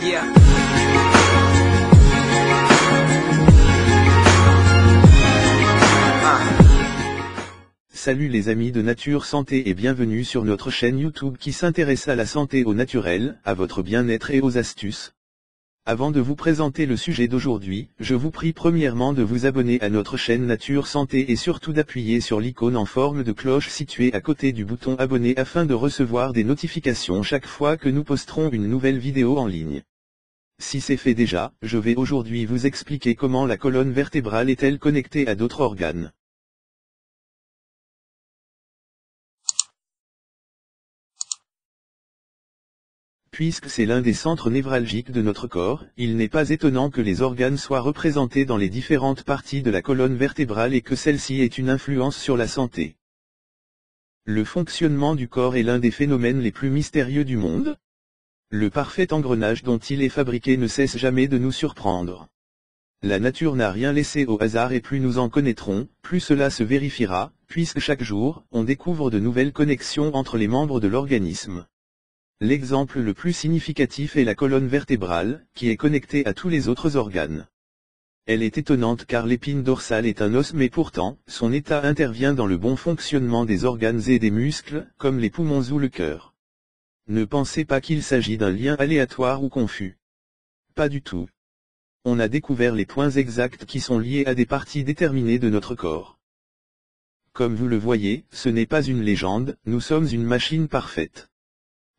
Yeah. Salut les amis de Nature Santé et bienvenue sur notre chaîne YouTube qui s'intéresse à la santé au naturel, à votre bien-être et aux astuces. Avant de vous présenter le sujet d'aujourd'hui, je vous prie premièrement de vous abonner à notre chaîne Nature Santé et surtout d'appuyer sur l'icône en forme de cloche située à côté du bouton abonner afin de recevoir des notifications chaque fois que nous posterons une nouvelle vidéo en ligne. Si c'est fait déjà, je vais aujourd'hui vous expliquer comment la colonne vertébrale est-elle connectée à d'autres organes. Puisque c'est l'un des centres névralgiques de notre corps, il n'est pas étonnant que les organes soient représentés dans les différentes parties de la colonne vertébrale et que celle-ci ait une influence sur la santé. Le fonctionnement du corps est l'un des phénomènes les plus mystérieux du monde. Le parfait engrenage dont il est fabriqué ne cesse jamais de nous surprendre. La nature n'a rien laissé au hasard et plus nous en connaîtrons, plus cela se vérifiera, puisque chaque jour, on découvre de nouvelles connexions entre les membres de l'organisme. L'exemple le plus significatif est la colonne vertébrale, qui est connectée à tous les autres organes. Elle est étonnante car l'épine dorsale est un os mais pourtant, son état intervient dans le bon fonctionnement des organes et des muscles, comme les poumons ou le cœur. Ne pensez pas qu'il s'agit d'un lien aléatoire ou confus. Pas du tout. On a découvert les points exacts qui sont liés à des parties déterminées de notre corps. Comme vous le voyez, ce n'est pas une légende, nous sommes une machine parfaite.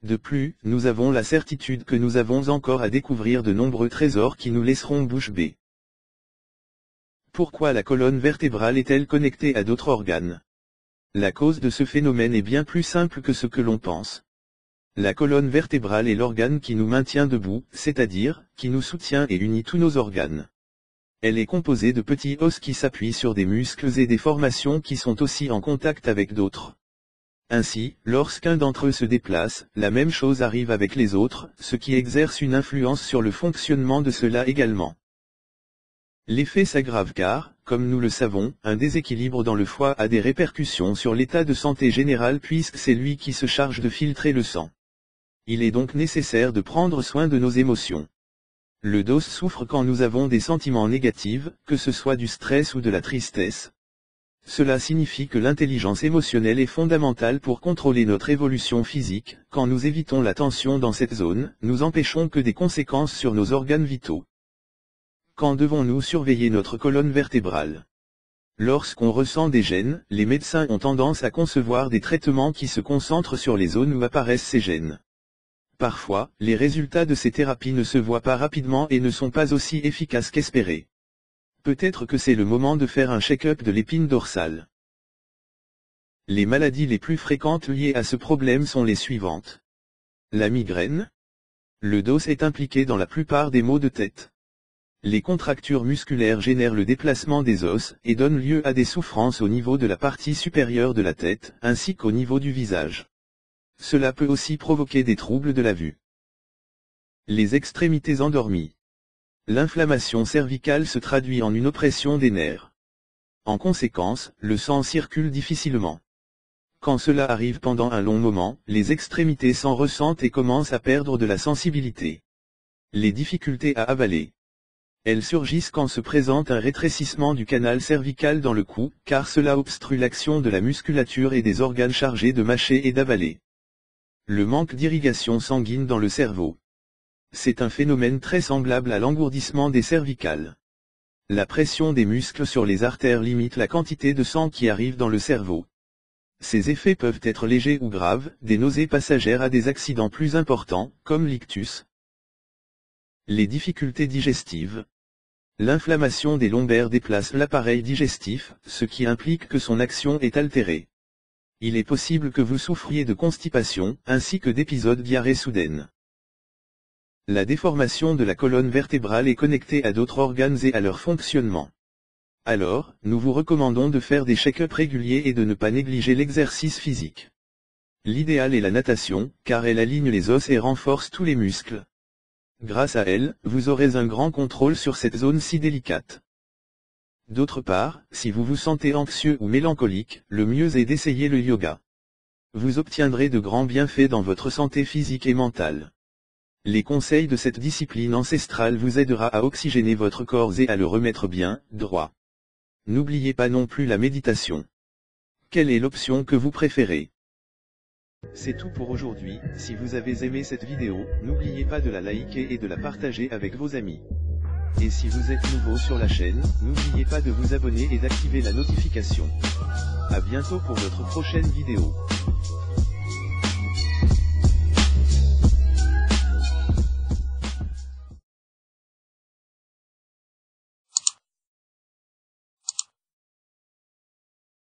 De plus, nous avons la certitude que nous avons encore à découvrir de nombreux trésors qui nous laisseront bouche bée. Pourquoi la colonne vertébrale est-elle connectée à d'autres organes? La cause de ce phénomène est bien plus simple que ce que l'on pense. La colonne vertébrale est l'organe qui nous maintient debout, c'est-à-dire, qui nous soutient et unit tous nos organes. Elle est composée de petits os qui s'appuient sur des muscles et des formations qui sont aussi en contact avec d'autres. Ainsi, lorsqu'un d'entre eux se déplace, la même chose arrive avec les autres, ce qui exerce une influence sur le fonctionnement de ceux-là également. L'effet s'aggrave car, comme nous le savons, un déséquilibre dans le foie a des répercussions sur l'état de santé général puisque c'est lui qui se charge de filtrer le sang. Il est donc nécessaire de prendre soin de nos émotions. Le dos souffre quand nous avons des sentiments négatifs, que ce soit du stress ou de la tristesse. Cela signifie que l'intelligence émotionnelle est fondamentale pour contrôler notre évolution physique. Quand nous évitons la tension dans cette zone, nous empêchons que des conséquences sur nos organes vitaux. Quand devons-nous surveiller notre colonne vertébrale? Lorsqu'on ressent des gênes, les médecins ont tendance à concevoir des traitements qui se concentrent sur les zones où apparaissent ces gênes. Parfois, les résultats de ces thérapies ne se voient pas rapidement et ne sont pas aussi efficaces qu'espéré. Peut-être que c'est le moment de faire un check-up de l'épine dorsale. Les maladies les plus fréquentes liées à ce problème sont les suivantes. La migraine. Le dos est impliqué dans la plupart des maux de tête. Les contractures musculaires génèrent le déplacement des os, et donnent lieu à des souffrances au niveau de la partie supérieure de la tête, ainsi qu'au niveau du visage. Cela peut aussi provoquer des troubles de la vue. Les extrémités endormies. L'inflammation cervicale se traduit en une oppression des nerfs. En conséquence, le sang circule difficilement. Quand cela arrive pendant un long moment, les extrémités s'en ressentent et commencent à perdre de la sensibilité. Les difficultés à avaler. Elles surgissent quand se présente un rétrécissement du canal cervical dans le cou, car cela obstrue l'action de la musculature et des organes chargés de mâcher et d'avaler. Le manque d'irrigation sanguine dans le cerveau. C'est un phénomène très semblable à l'engourdissement des cervicales. La pression des muscles sur les artères limite la quantité de sang qui arrive dans le cerveau. Ces effets peuvent être légers ou graves, des nausées passagères à des accidents plus importants, comme l'ictus. Les difficultés digestives. L'inflammation des lombaires déplace l'appareil digestif, ce qui implique que son action est altérée. Il est possible que vous souffriez de constipation, ainsi que d'épisodes diarrhée soudaine. La déformation de la colonne vertébrale est connectée à d'autres organes et à leur fonctionnement. Alors, nous vous recommandons de faire des check-ups réguliers et de ne pas négliger l'exercice physique. L'idéal est la natation, car elle aligne les os et renforce tous les muscles. Grâce à elle, vous aurez un grand contrôle sur cette zone si délicate. D'autre part, si vous vous sentez anxieux ou mélancolique, le mieux est d'essayer le yoga. Vous obtiendrez de grands bienfaits dans votre santé physique et mentale. Les conseils de cette discipline ancestrale vous aidera à oxygéner votre corps et à le remettre bien, droit. N'oubliez pas non plus la méditation. Quelle est l'option que vous préférez? C'est tout pour aujourd'hui. Si vous avez aimé cette vidéo, n'oubliez pas de la liker et de la partager avec vos amis. Et si vous êtes nouveau sur la chaîne, n'oubliez pas de vous abonner et d'activer la notification. À bientôt pour notre prochaine vidéo.